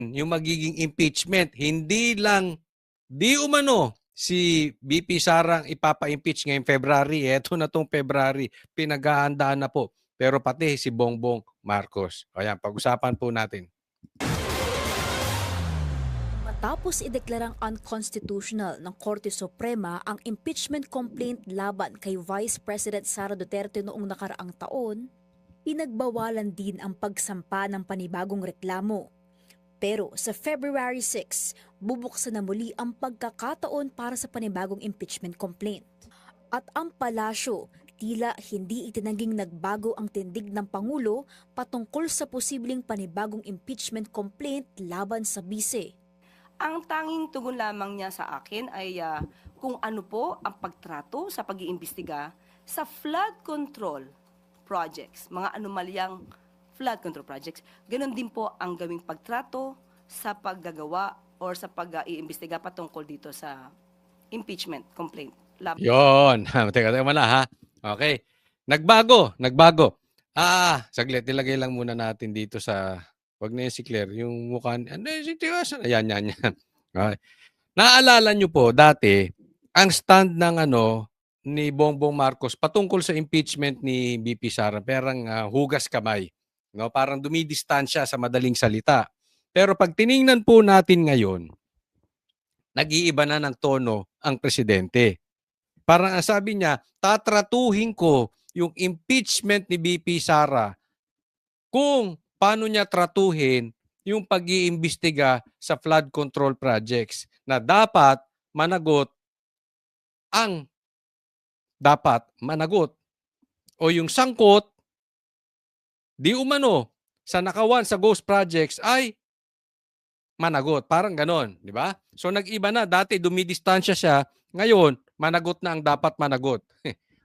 yung magiging impeachment. Hindi lang, di umano, si BP Sarang ipapa-impeach ngayong February. Eto na tong February. Pinaghahandaan na po. Pero pati si Bongbong Marcos. Ayan, pag-usapan po natin. Matapos ideklarang unconstitutional ng Korte Suprema ang impeachment complaint laban kay Vice President Sara Duterte noong nakaraang taon, pinagbawalan din ang pagsampa ng panibagong reklamo. Pero sa February 6, bubuksan na muli ang pagkakataon para sa panibagong impeachment complaint. At ang palasyo, tila hindi itinangging nagbago ang tindig ng Pangulo patungkol sa posibleng panibagong impeachment complaint laban sa bise. Ang tanging tugon lamang niya sa akin ay kung ano po ang pagtrato sa pag-iimbestiga sa flood control projects, mga anomalyang flood control projects. Ganon din po ang gawing pagtrato sa paggagawa or sa pag-iimbestiga patungkol dito sa impeachment complaint. Yon. Teka muna ha. Okay. Nagbago. Saglit. Ilagay lang muna natin dito sa, wag na yung si Claire, yung mukha, si Tiwasan. Ayan. Okay. Naalala nyo po, dati, ang stand ng ni Bongbong Marcos patungkol sa impeachment ni BP Sara, parang hugas kamay. No? Parang dumidistansya sa madaling salita. Pero pag tiningnan po natin ngayon, nag-iiba na ng tono ang presidente. Parang ang sabi niya, tatratuhin ko yung impeachment ni BP Sara kung paano niya tratuhin yung pag-iimbestiga sa flood control projects na dapat managot o yung sangkot di umano sa nakawan sa ghost projects ay managot. Parang ganon, di ba? So nag-iba na. Dati dumidistansya siya. Ngayon, managot na ang dapat managot.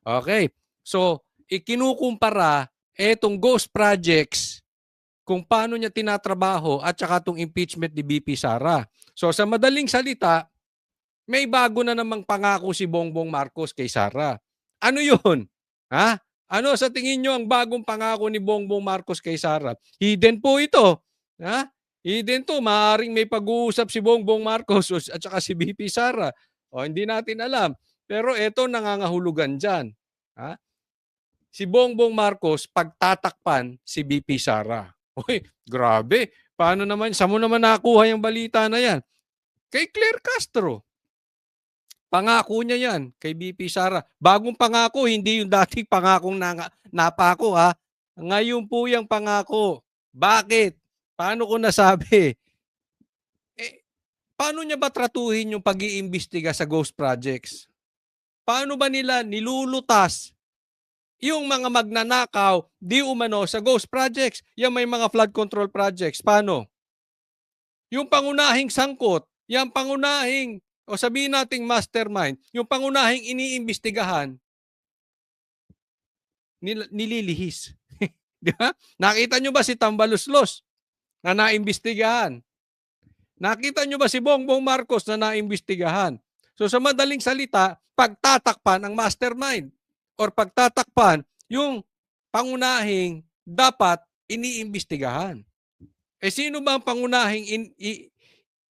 Okay. So, ikinukumpara etong ghost projects kung paano niya tinatrabaho at saka itong impeachment ni BP Sara. So, sa madaling salita, may bago na namang pangako si Bongbong Marcos kay Sara. Ano yun? Ha? Ano sa tingin nyo ang bagong pangako ni Bongbong Marcos kay Sara? Hidden po ito. Ha? Hidden to. Maaaring may pag-uusap si Bongbong Marcos at saka si BP Sara. O, hindi natin alam. Pero ito nangangahulugan dyan. Ha? Si Bongbong Marcos pagtatakpan si BP Sara. Uy, grabe. Paano naman? Saan mo naman nakuha yung balita na yan? Kay Claire Castro. Pangako niya yan kay BP Sara. Bagong pangako, hindi yung dating pangakong napako ha. Ngayon po yung pangako. Bakit? Paano ko nasabi? Paano niya ba tratuhin yung pag-iimbestiga sa ghost projects? Paano ba nila nilulutas yung mga magnanakaw di umano sa ghost projects? Yung may mga flood control projects. Paano? Yung pangunahing sangkot, yung pangunahing o sabihin nating mastermind, yung pangunahing iniimbestigahan, nililihis. Di ba? Nakita nyo ba si Tambaluslos na naimbestigahan? Nakita nyo ba si Bongbong Marcos na naimbestigahan? So sa madaling salita, pagtatakpan ang mastermind or pagtatakpan yung pangunahing dapat iniimbestigahan. Sino ba ang pangunahing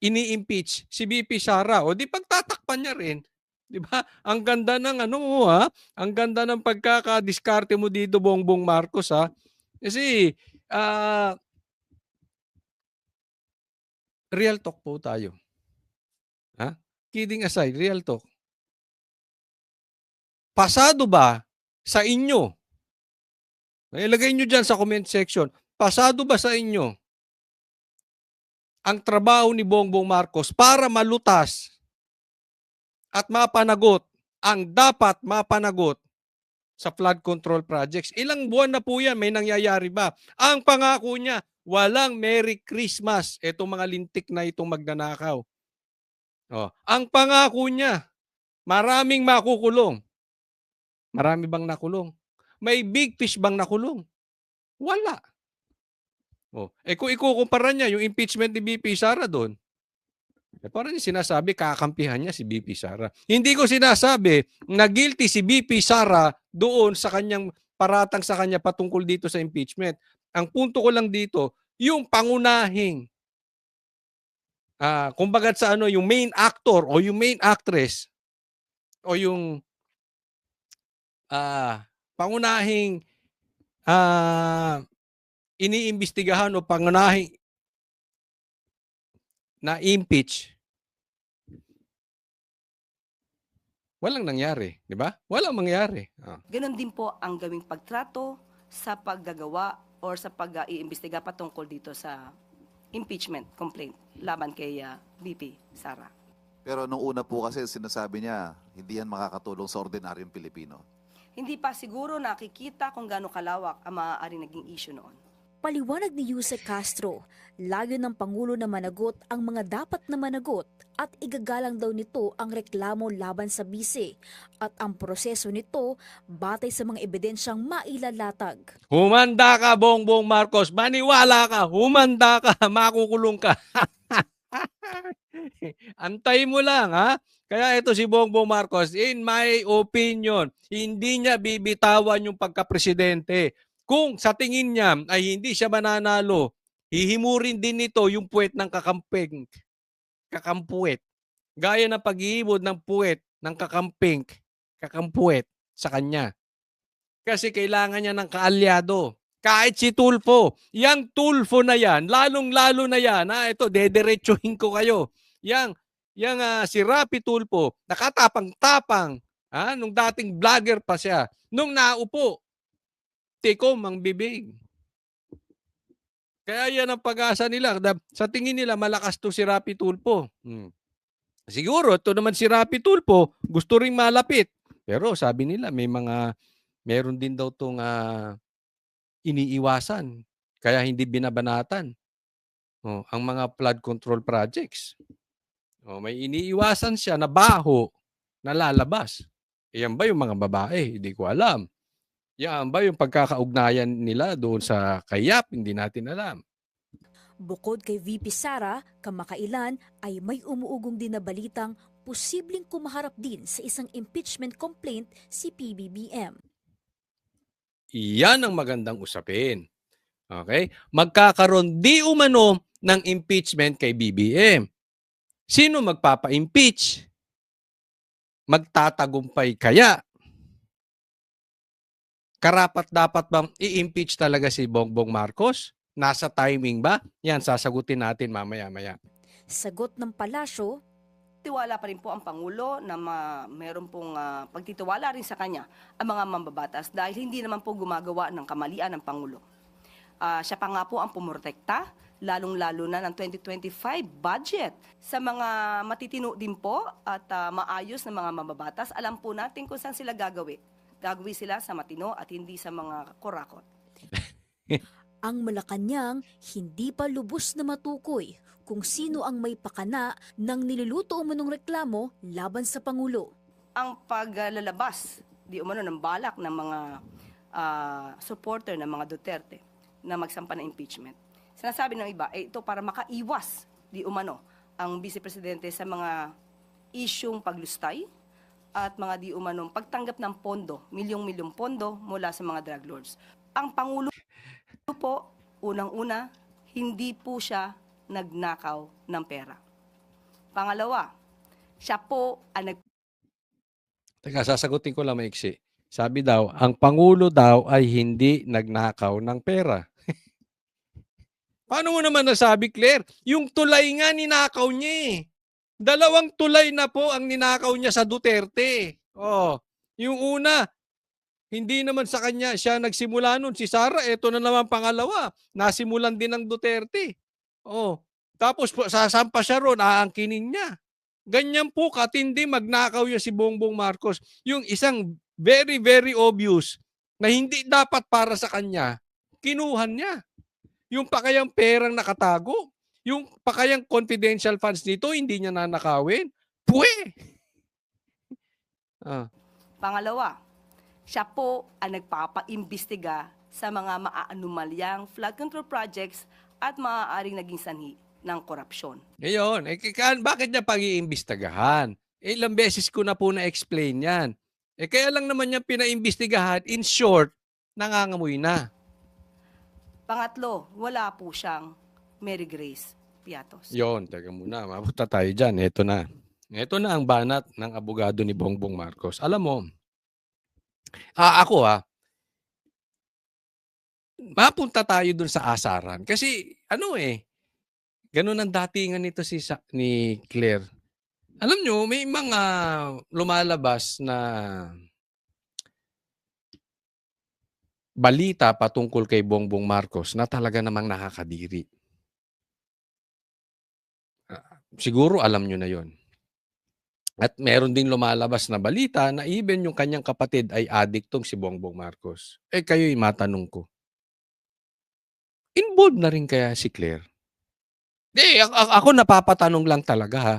ini-impeach? Si BP Sara. O di pagtatakpan niya rin. Di ba? Ang ganda ng ang ganda ng pagkakadiskarte mo dito, Bongbong Marcos ha. Kasi real talk po tayo. Ha? Kidding aside, real talk. Pasado ba sa inyo? Ilagay nyo dyan sa comment section. Pasado ba sa inyo ang trabaho ni Bongbong Marcos para malutas at mapanagot ang dapat mapanagot sa flood control projects? Ilang buwan na po yan, may nangyayari ba? Ang pangako niya, walang Merry Christmas. Itong mga lintik na itong magnanakaw. Ang pangako niya, maraming makukulong. Marami bang nakulong? May big fish bang nakulong? Wala. Kung ikukumpara niya yung impeachment ni BP Sara doon, parang sinasabi kakampihan niya si BP Sara. Hindi ko sinasabi na guilty si BP Sara doon sa kanyang paratang sa kanya patungkol dito sa impeachment. Ang punto ko lang dito, yung pangunahing kumbaga sa ano, yung main actor o yung main actress o yung pangunahing iniimbestigahan o pangunahing na-impeach, walang nangyari, di ba? Walang mangyari. Ganon din po ang gawing pagtrato sa paggagawa or sa pag-iimbestiga patungkol dito sa impeachment complaint laban kay VP Sara. Pero nung una po kasi sinasabi niya, hindi yan makakatulong sa ordinaryong Pilipino. Hindi pa siguro nakikita kung gaano kalawak ang maaaring naging issue noon. Paliwanag ni Yusek Castro, layo ng Pangulo na managot ang mga dapat na managot at igagalang daw nito ang reklamo laban sa bise at ang proseso nito batay sa mga ebidensyang mailalatag. Humanda ka, Bongbong Marcos. Maniwala ka. Humanda ka. Makukulong ka. Antay mo lang, ha? Kaya ito si Bongbong Marcos, in my opinion, hindi niya bibitawan yung pagkapresidente. Kung sa tingin niya ay hindi siya mananalo, hihimurin din nito yung puwet ng kakampuwet. Gaya ng paghihimod ng puwet ng kakampuwet sa kanya. Kasi kailangan niya ng kaalyado. Kahit si Tulfo. Yang Tulfo na yan, lalong-lalo na yan, ito, dederechohin ko kayo. Si Rapi Tulfo, nakatapang-tapang, nung dating vlogger pa siya, nung naupo, tikom ang bibig. Kaya yan ang pag-asa nila. Sa tingin nila, malakas to si Rapi Tulfo. Siguro, ito naman si Rapi Tulfo, gusto ring malapit. Pero sabi nila, meron din daw itong iniiwasan. Kaya hindi binabanatan. Ang mga flood control projects. May iniiwasan siya na baho na lalabas. Yan ba yung mga babae? Hindi ko alam. Yan ba yung pagkakaugnayan nila doon sa kayap? Hindi natin alam. Bukod kay VP Sara, kamakailan ay may umuugong din na balitang posibleng kumaharap din sa isang impeachment complaint si PBBM. Iyan ang magandang usapin. Okay? Magkakaroon di umano ng impeachment kay BBM. Sino magpapa-impeach? Magtatagumpay kaya? Karapat-dapat bang i-impeach talaga si Bongbong Marcos? Nasa timing ba? Yan, sasagutin natin mamaya-maya. Sagot ng palasyo, Tiwala pa rin po ang Pangulo na meron pong pagtitiwala rin sa kanya ang mga mambabatas dahil hindi naman po gumagawa ng kamalian ng Pangulo. Siya pa nga po ang pumortekta, lalong-lalo na ng 2025 budget. Sa mga matitino din po at maayos na mga mambabatas, alam po natin kung saan sila gagawin. Gagawin sila sa matino at hindi sa mga kurakot. ang Malacanang hindi pa lubos na matukoy kung sino ang may pakana ng niluluto umanong reklamo laban sa Pangulo. Ang paglalabas, di umano ng balak ng mga supporter ng mga Duterte na magsampa ng impeachment. Sinasabi ng iba, ito para makaiwas, di umano, ang Vice Presidente sa mga isyong paglustay at mga di umanong pagtanggap ng pondo, milyong-milyong pondo mula sa mga drug lords. Ang Pangulo po, unang-una, hindi po siya nagnakaw ng pera. Pangalawa, siya po ang Teka, sasagutin ko lang maiksi. Sabi daw, ang Pangulo daw ay hindi nagnakaw ng pera. Paano mo naman nasabi, Claire? Yung tulay nga ninakaw niya eh. 2 tulay na po ang ninakaw niya sa Duterte. Yung una, hindi naman sa kanya siya nagsimula nun. Si Sara, eto na naman pangalawa. Nasimulan din ng Duterte. Tapos sasampa siya ron, aangkinin niya. Ganyan po katindi magnakaw niya si Bongbong Marcos. Yung isang very, very obvious na hindi dapat para sa kanya, kinuhan niya. Yung pakayang perang nakatago, yung pakayang confidential funds nito, hindi niya nanakawin. Pangalawa, siya po ang nagpapaimbestiga sa mga maaanumalyang flood control projects at maaaring naging sanhi ng korupsyon. Ngayon, bakit niya pag-iimbestigahan? Ilang beses ko na po na-explain yan. Kaya lang naman niya pinaimbestigahan, in short, nangangamoy na. Pangatlo, wala po siyang Mary Grace Piatos. Yon, teka muna, mapunta tayo dyan. Ito na. Ito na ang banat ng abogado ni Bongbong Marcos. Alam mo, ako mapunta tayo dun sa asaran. Kasi, ganun ang datingan nito ni Claire. Alam nyo, may mga lumalabas na balita patungkol kay Bongbong Marcos na talaga namang nakakadiri. Siguro alam nyo na yon. At meron din lumalabas na balita na even yung kanyang kapatid ay addict tong si Bongbong Marcos. Kayo'y matanong ko. Involved na rin kaya si Claire? Ako napapatanong lang talaga ha.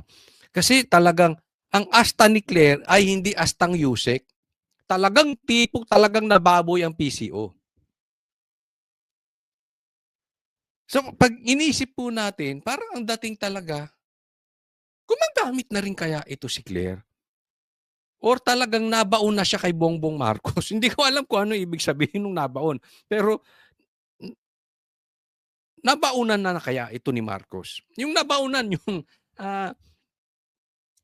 Kasi talagang ang asta ni Claire ay hindi astang Yusek. Talagang talagang nababoy ang PCO. So pag inisip po natin, parang ang dating talaga, gumagamit na rin kaya ito si Claire? Or talagang nabaon na siya kay Bongbong Marcos? Hindi ko alam kung ano ibig sabihin ng nabaon. Pero nabaunan na kaya ito ni Marcos? Yung nabaunan,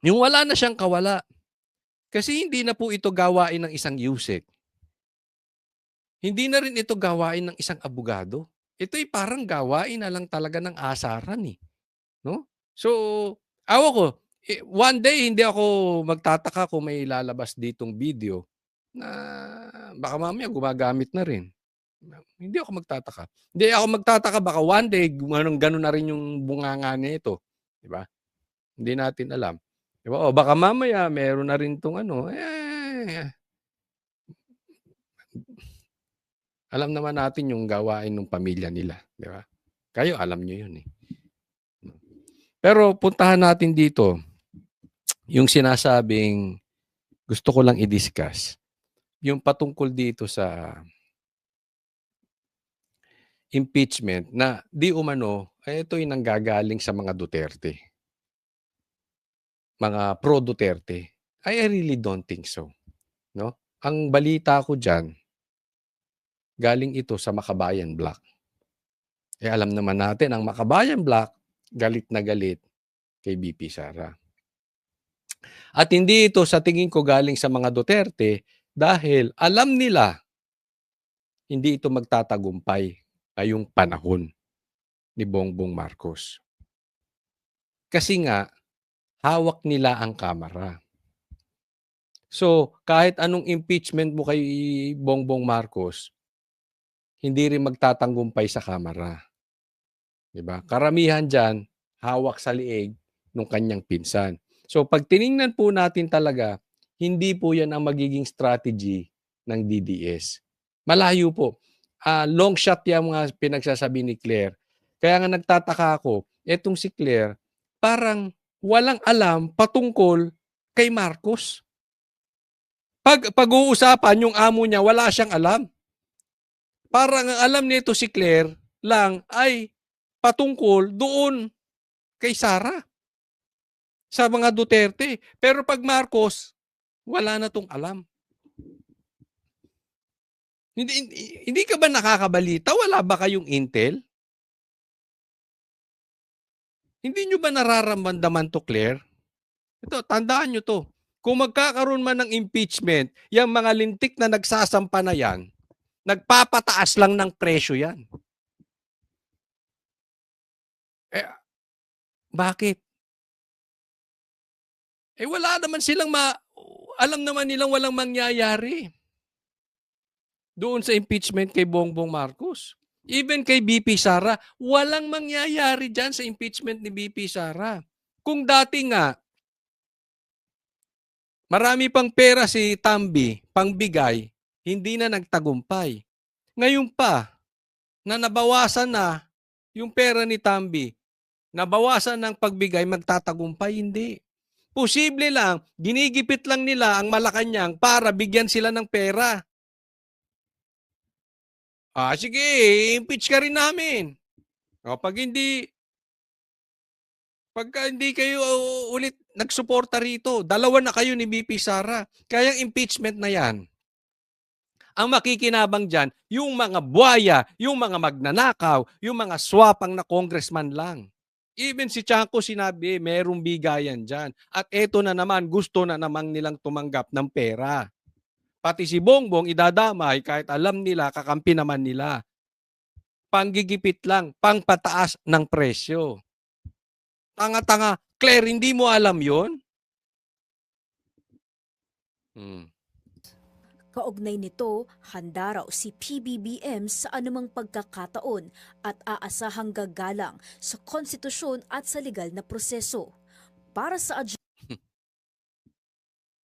yung wala na siyang kawala. Kasi hindi na po ito gawain ng isang Yusek. Hindi na rin ito gawain ng isang abogado. Ito'y parang gawain na lang talaga ng asaran eh. No? So, ko, one day hindi ako magtataka kung may lalabas ditong video na baka mamaya gumagamit na rin. Hindi ako magtataka. Hindi ako magtataka baka one day ganun na rin yung bunganga nito, 'di ba? Hindi natin alam. 'Di ba? O baka mamaya meron na rin tong alam naman natin yung gawain ng pamilya nila, 'di ba? Kayo alam niyo 'yun eh. Pero puntahan natin dito yung sinasabing gusto ko lang i-discuss. Yung patungkol dito sa impeachment na di umano, ito'y nanggagaling sa mga Duterte. Mga pro-Duterte. I really don't think so. No? Ang balita ko dyan, galing ito sa Makabayan Black. Alam naman natin, ang Makabayan Black, galit na galit kay BP Sara. At hindi ito sa tingin ko galing sa mga Duterte dahil alam nila hindi ito magtatagumpay ngayong panahon ni Bongbong Marcos. Kasi nga, hawak nila ang kamera. So, kahit anong impeachment mo kay Bongbong Marcos, hindi rin magtatanggumpay sa kamera. Diba? Karamihan dyan, hawak sa liig ng kanyang pinsan. So, pag tiningnan po natin talaga, hindi po yan ang magiging strategy ng DDS. Malayo po. Long shot yung mga pinagsasabi ni Claire. Kaya nga nagtataka ako, etong si Claire, parang walang alam patungkol kay Marcos. Pag-uusapan yung amo niya, wala siyang alam. Parang ang alam nito si Claire lang ay patungkol doon kay Sara. Sa mga Duterte. Pero pag Marcos, wala na tong alam. Hindi ka ba nakakabalita? Wala ba kayong intel? Hindi nyo ba nararamdaman to, Claire? Ito, tandaan nyo to. Kung magkakaroon man ng impeachment, yung mga lintik na nagsasampa na yan, nagpapataas lang ng presyo yan. Bakit? Wala naman silang alam naman nilang walang mangyayari doon sa impeachment kay Bongbong Marcos. Even kay BP Sara, walang mangyayari dyan sa impeachment ni BP Sara. Kung dati nga, marami pang pera si Tambi, pangbigay, hindi na nagtagumpay. Ngayon pa, na nabawasan na yung pera ni Tambi, nabawasan ng pagbigay, magtatagumpay, hindi. Posible lang, ginigipit lang nila ang Malacanang para bigyan sila ng pera. Sige, impeach ka rin namin. Pagka hindi kayo ulit nagsuporta rito, dalawa na kayo ni BP Sara. Kaya yung impeachment na yan, ang makikinabang dyan, yung mga buhaya, yung mga magnanakaw, yung mga swapang na congressman lang. Even si Chanco sinabi, merong bigayan dyan. At eto na naman, gusto na naman nilang tumanggap ng pera. Pati si Bongbong idadamay kahit alam nila, kakampi naman nila. Panggigipit lang, pangpataas ng presyo. Tanga-tanga. Claire, hindi mo alam yon? Kaugnay nito, handa raw si PBBM sa anumang pagkakataon at aasahang gagalang sa konstitusyon at sa legal na proseso. Para sa